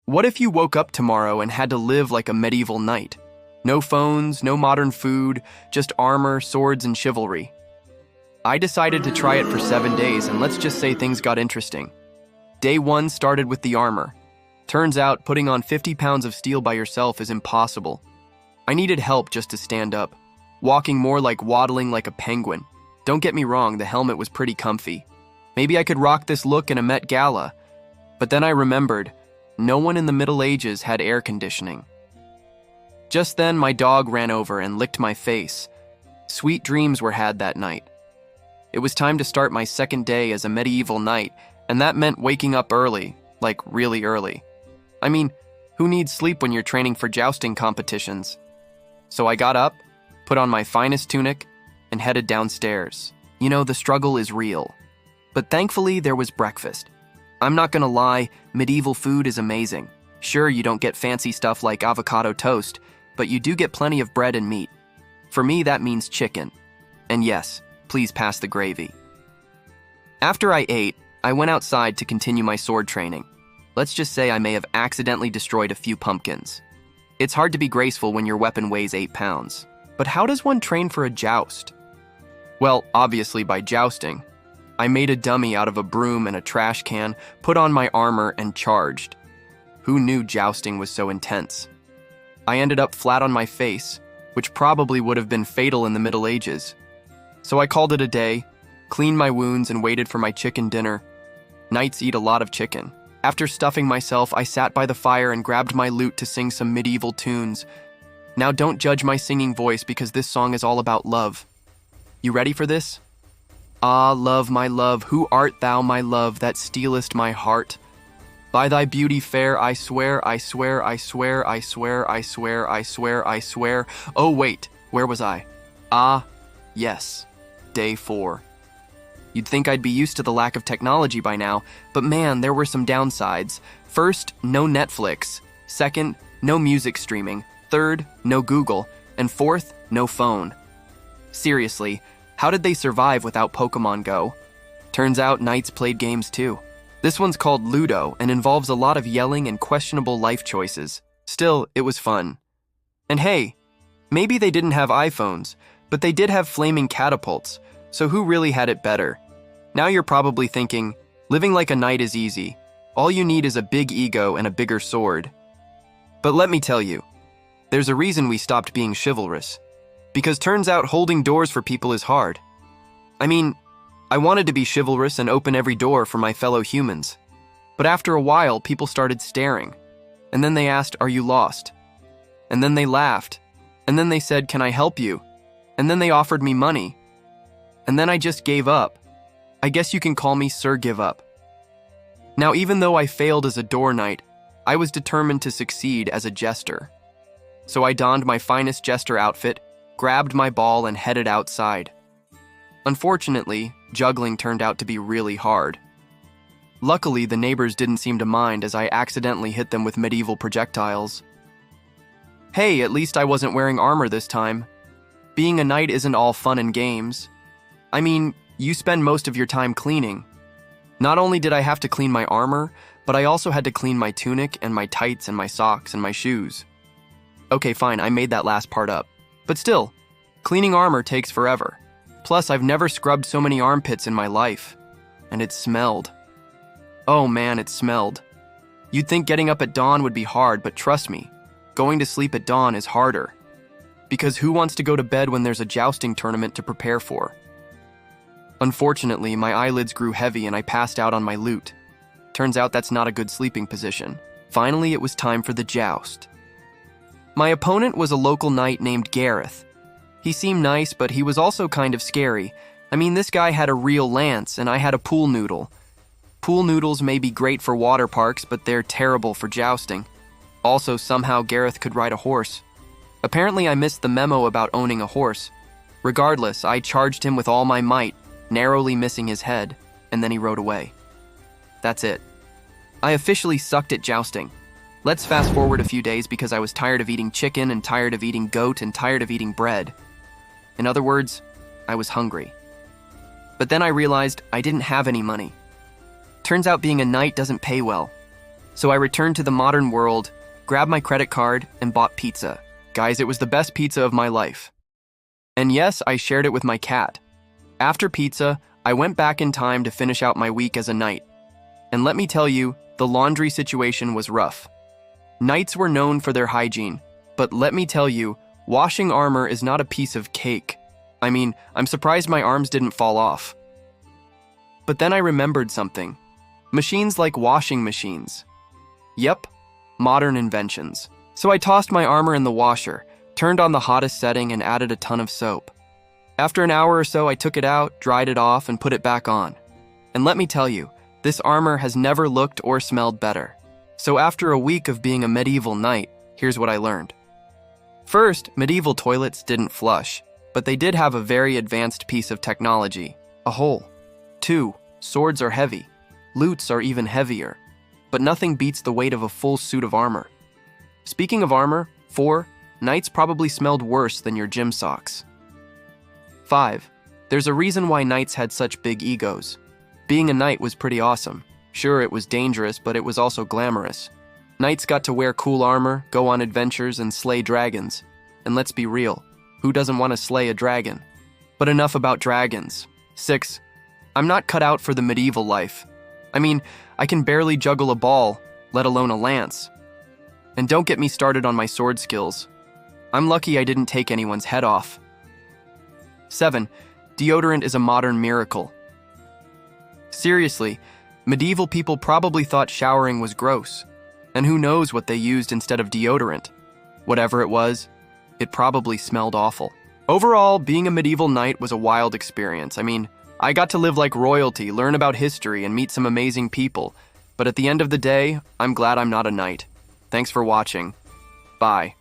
What if you woke up tomorrow and had to live like a medieval knight? No phones, no modern food, just armor, swords, and chivalry. I decided to try it for 7 days, and let's just say things got interesting. Day 1 started with the armor. Turns out putting on 50 pounds of steel by yourself is impossible. I needed help just to stand up, walking more like waddling like a penguin. Don't get me wrong, the helmet was pretty comfy. Maybe I could rock this look in a Met Gala. But then I remembered, no one in the Middle Ages had air conditioning. Just then, my dog ran over and licked my face. Sweet dreams were had that night. It was time to start my second day as a medieval knight, and that meant waking up early, like really early. I mean, who needs sleep when you're training for jousting competitions? So I got up, put on my finest tunic, and headed downstairs. You know, the struggle is real. But thankfully, there was breakfast. I'm not gonna lie, medieval food is amazing. Sure, you don't get fancy stuff like avocado toast, but you do get plenty of bread and meat. For me, that means chicken. And yes, please pass the gravy. After I ate, I went outside to continue my sword training. Let's just say I may have accidentally destroyed a few pumpkins. It's hard to be graceful when your weapon weighs 8 pounds. But how does one train for a joust? Well, obviously by jousting. I made a dummy out of a broom and a trash can, put on my armor, and charged. Who knew jousting was so intense? I ended up flat on my face, which probably would have been fatal in the Middle Ages. So I called it a day, cleaned my wounds, and waited for my chicken dinner. Knights eat a lot of chicken. After stuffing myself, I sat by the fire and grabbed my lute to sing some medieval tunes. Now don't judge my singing voice because this song is all about love. You ready for this? Ah, love, my love, who art thou, my love, that stealest my heart? By thy beauty fair, I swear, I swear, I swear, I swear, I swear, I swear, I swear. Oh wait, where was I? Ah, yes, day 4. You'd think I'd be used to the lack of technology by now, but man, there were some downsides. First, no Netflix. Second, no music streaming. Third, no Google. And fourth, no phone. Seriously, how did they survive without Pokemon Go? Turns out knights played games too. This one's called Ludo and involves a lot of yelling and questionable life choices. Still, it was fun. And hey, maybe they didn't have iPhones, but they did have flaming catapults, so who really had it better? Now you're probably thinking, living like a knight is easy. All you need is a big ego and a bigger sword. But let me tell you, there's a reason we stopped being chivalrous. Because turns out holding doors for people is hard. I mean, I wanted to be chivalrous and open every door for my fellow humans. But after a while, people started staring. And then they asked, "Are you lost?" And then they laughed. And then they said, "Can I help you?" And then they offered me money. And then I just gave up. I guess you can call me Sir Give Up. Now, even though I failed as a door knight, I was determined to succeed as a jester. So I donned my finest jester outfit, grabbed my ball, and headed outside. Unfortunately, juggling turned out to be really hard. Luckily, the neighbors didn't seem to mind as I accidentally hit them with medieval projectiles. Hey, at least I wasn't wearing armor this time. Being a knight isn't all fun and games. I mean, you spend most of your time cleaning. Not only did I have to clean my armor, but I also had to clean my tunic and my tights and my socks and my shoes. Okay, fine, I made that last part up. But still, cleaning armor takes forever. Plus, I've never scrubbed so many armpits in my life. And it smelled. Oh man, it smelled. You'd think getting up at dawn would be hard, but trust me, going to sleep at dawn is harder. Because who wants to go to bed when there's a jousting tournament to prepare for? Unfortunately, my eyelids grew heavy and I passed out on my lute. Turns out that's not a good sleeping position. Finally, it was time for the joust. My opponent was a local knight named Gareth. He seemed nice, but he was also kind of scary. I mean, this guy had a real lance, and I had a pool noodle. Pool noodles may be great for water parks, but they're terrible for jousting. Also, somehow Gareth could ride a horse. Apparently, I missed the memo about owning a horse. Regardless, I charged him with all my might, narrowly missing his head, and then he rode away. That's it. I officially sucked at jousting. Let's fast forward a few days because I was tired of eating chicken and tired of eating goat and tired of eating bread. In other words, I was hungry. But then I realized I didn't have any money. Turns out being a knight doesn't pay well. So I returned to the modern world, grabbed my credit card, and bought pizza. Guys, it was the best pizza of my life. And yes, I shared it with my cat. After pizza, I went back in time to finish out my week as a knight. And let me tell you, the laundry situation was rough. Knights were known for their hygiene, but let me tell you, washing armor is not a piece of cake. I mean, I'm surprised my arms didn't fall off. But then I remembered something. Machines like washing machines. Yep, modern inventions. So I tossed my armor in the washer, turned on the hottest setting, and added a ton of soap. After an hour or so, I took it out, dried it off, and put it back on. And let me tell you, this armor has never looked or smelled better. So after a week of being a medieval knight, here's what I learned. First, medieval toilets didn't flush, but they did have a very advanced piece of technology, a hole. 2, swords are heavy. Loots are even heavier. But nothing beats the weight of a full suit of armor. Speaking of armor, 4, knights probably smelled worse than your gym socks. 5, there's a reason why knights had such big egos. Being a knight was pretty awesome. Sure, it was dangerous, but it was also glamorous. Knights got to wear cool armor, go on adventures, and slay dragons. And let's be real, who doesn't want to slay a dragon? But enough about dragons. 6, I'm not cut out for the medieval life. I mean, I can barely juggle a ball, let alone a lance. And don't get me started on my sword skills. I'm lucky I didn't take anyone's head off. 7, deodorant is a modern miracle. Seriously, medieval people probably thought showering was gross. And who knows what they used instead of deodorant. Whatever it was, it probably smelled awful. Overall, being a medieval knight was a wild experience. I mean, I got to live like royalty, learn about history, and meet some amazing people. But at the end of the day, I'm glad I'm not a knight. Thanks for watching. Bye.